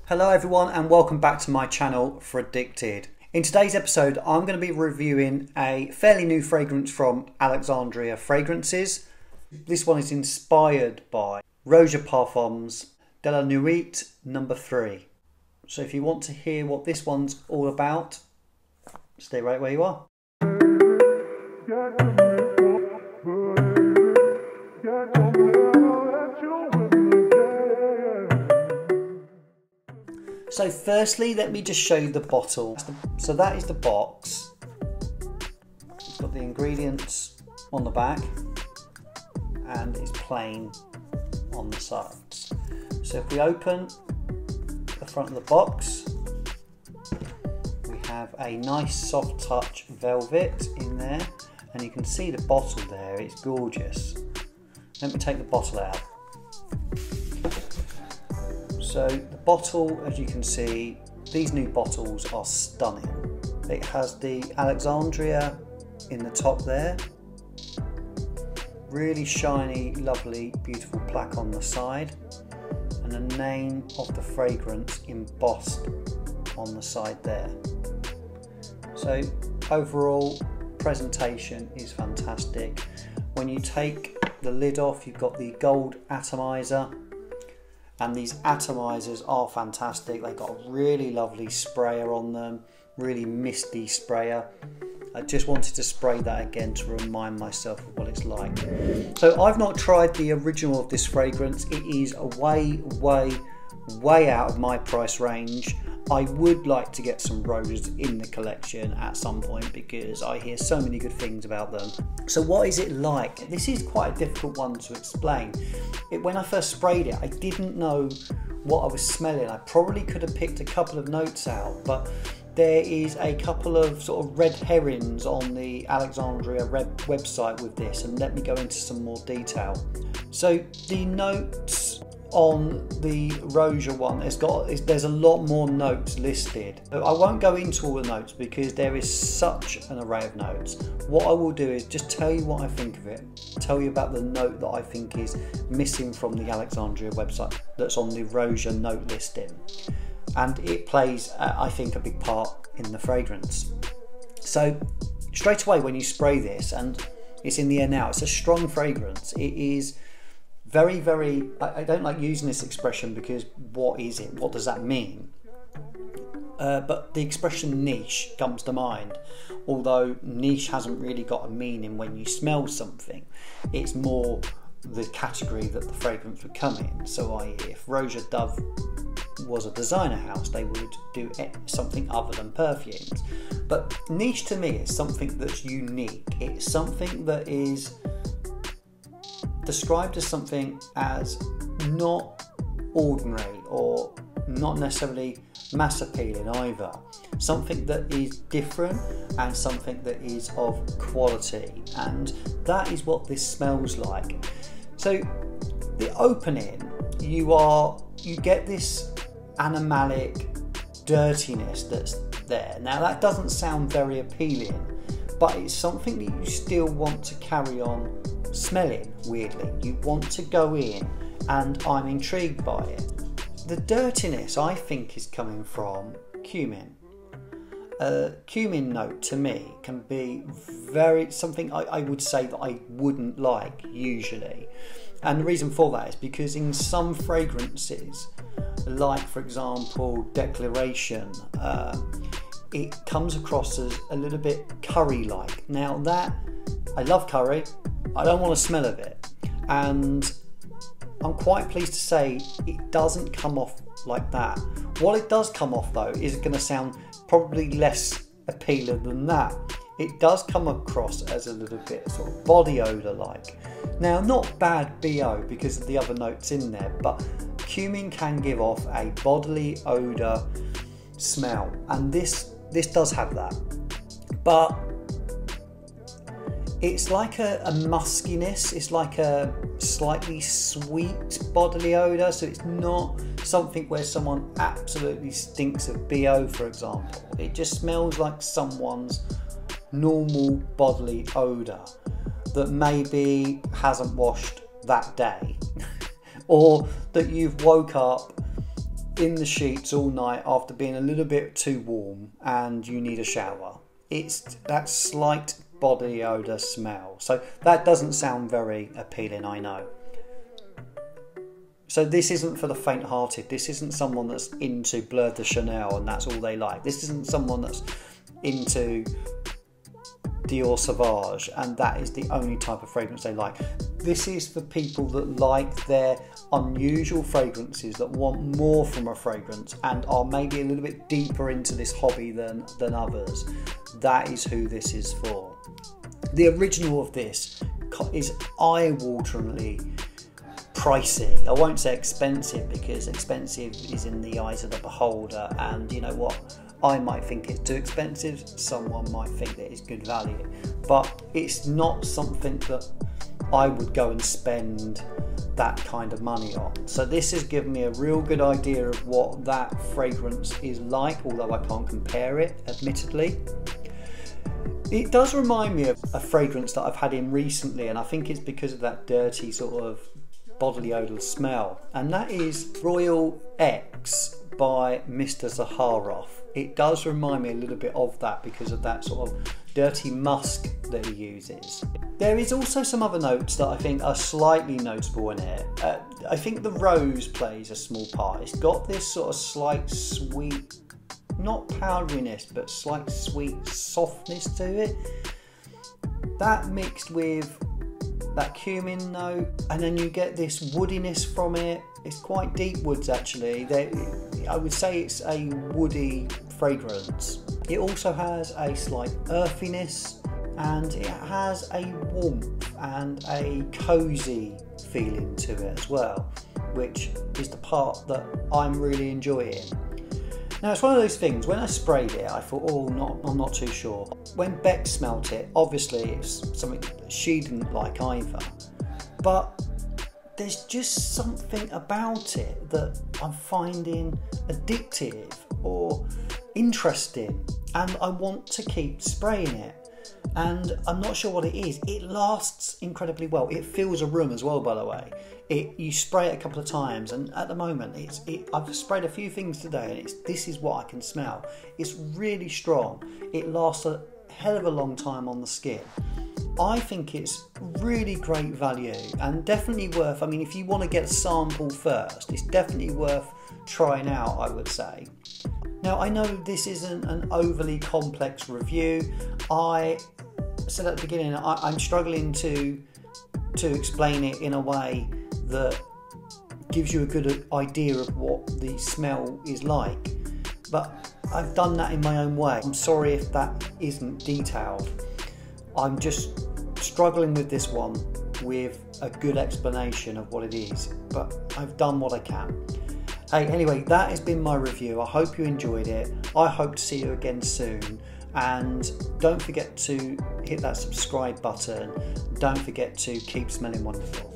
Hello everyone and welcome back to my channel Fragdicted. In today's episode I'm going to be reviewing a fairly new fragrance from Alexandria Fragrances. This one is inspired by Roja Parfums Nuit number 3. So if you want to hear what this one's all about, stay right where you are. So firstly, let me just show you the bottle. So that is the box. It's got the ingredients on the back and it's plain on the sides. So if we open the front of the box, we have a nice soft touch velvet in there, and you can see the bottle there, it's gorgeous. Let me take the bottle out. So the bottle, as you can see, these new bottles are stunning. It has the Alexandria in the top there, really shiny, lovely, beautiful plaque on the side, and the name of the fragrance embossed on the side there. So overall, presentation is fantastic. When you take the lid off, you've got the gold atomizer. And these atomizers are fantastic. They've got a really lovely sprayer on them, really misty sprayer. I just wanted to spray that again to remind myself of what it's like. So I've not tried the original of this fragrance. It is way out of my price range. I would like to get some Rojas in the collection at some point because I hear so many good things about them. So what is it like? This is quite a difficult one to explain. When I first sprayed it, I didn't know what I was smelling. I probably could have picked a couple of notes out, but there is a couple of sort of red herrings on the Alexandria website with this, and let me go into some more detail. So the notes on the Roja one, there's a lot more notes listed. I won't go into all the notes because there is such an array of notes. What I will do is just tell you what I think of it, tell you about the note that I think is missing from the Alexandria website that's on the Roja note listing, and it plays I think a big part in the fragrance. So straight away when you spray this, and it's in the air now, it's a strong fragrance. It is very, I don't like using this expression because what is it? What does that mean? But the expression niche comes to mind, although niche hasn't really got a meaning when you smell something. It's more the category that the fragrance would come in. So if Roja Dove was a designer house, they would do something other than perfumes. But niche to me is something that's unique. It's something that is described as something as not ordinary or not necessarily mass appealing either. Something that is different and something that is of quality, and that is what this smells like. So the opening, you get this animalic dirtiness that's there. Now that doesn't sound very appealing, but it's something that you still want to carry on smelling. Weirdly, you want to go in, and I'm intrigued by it. The dirtiness I think is coming from cumin. Cumin note to me can be something I would say that I wouldn't like usually, and the reason for that is because in some fragrances, like for example Declaration, it comes across as a little bit curry-like. Now that I love curry, I don't want to smell of it, and I'm quite pleased to say it doesn't come off like that. What it does come off though is going to sound probably less appealing than that. It does come across as a little bit sort of body odour like. Now not bad BO because of the other notes in there, but cumin can give off a bodily odour smell, and this does have that, but it's like a muskiness, it's like a slightly sweet bodily odour, so it's not something where someone absolutely stinks of BO, for example. It just smells like someone's normal bodily odour that maybe hasn't washed that day or that you've woke up in the sheets all night after being a little bit too warm and you need a shower. It's that slight body odour smell. So that doesn't sound very appealing, I know. So this isn't for the faint-hearted. This isn't someone that's into Bleu de Chanel and that's all they like. This isn't someone that's into Dior Sauvage and that is the only type of fragrance they like. This is for people that like their unusual fragrances, that want more from a fragrance and are maybe a little bit deeper into this hobby than others. That is who this is for. The original of this is eye-wateringly pricey. I won't say expensive because expensive is in the eyes of the beholder, and you know what? I might think it's too expensive, someone might think that it's good value, but it's not something that I would go and spend that kind of money on. So this has given me a real good idea of what that fragrance is like, although I can't compare it, admittedly. It does remind me of a fragrance that I've had in recently, and I think it's because of that dirty sort of bodily odour smell, and that is Royal X by Mr. Zaharoff. It does remind me a little bit of that because of that sort of dirty musk that he uses. There is also some other notes that I think are slightly noticeable in it. I think the rose plays a small part. It's got this sort of slight sweet, not powderiness, but slight sweet softness to it. That mixed with that cumin note, and then you get this woodiness from it. It's quite deep woods actually. I would say it's a woody fragrance. It also has a slight earthiness, and it has a warmth and a cosy feeling to it as well, which is the part that I'm really enjoying. Now it's one of those things, when I sprayed it I thought, oh, I'm not too sure. When Beck smelt it, obviously it's something that she didn't like either, but there's just something about it that I'm finding addictive or interesting, and I want to keep spraying it. And I'm not sure what it is. It lasts incredibly well. It fills a room as well, by the way. You spray it a couple of times, and at the moment I've sprayed a few things today, and this is what I can smell. It's really strong. It lasts a hell of a long time on the skin. I think it's really great value and definitely worth, I mean, if you want to get a sample first, it's definitely worth trying out, I would say. Now, I know this isn't an overly complex review. I said at the beginning, I'm struggling to explain it in a way that gives you a good idea of what the smell is like, but I've done that in my own way. I'm sorry if that isn't detailed. I'm just struggling with this one with a good explanation of what it is, but I've done what I can. Hey, anyway, that has been my review. I hope you enjoyed it. I hope to see you again soon, and don't forget to hit that subscribe button. Don't forget to keep smelling wonderful.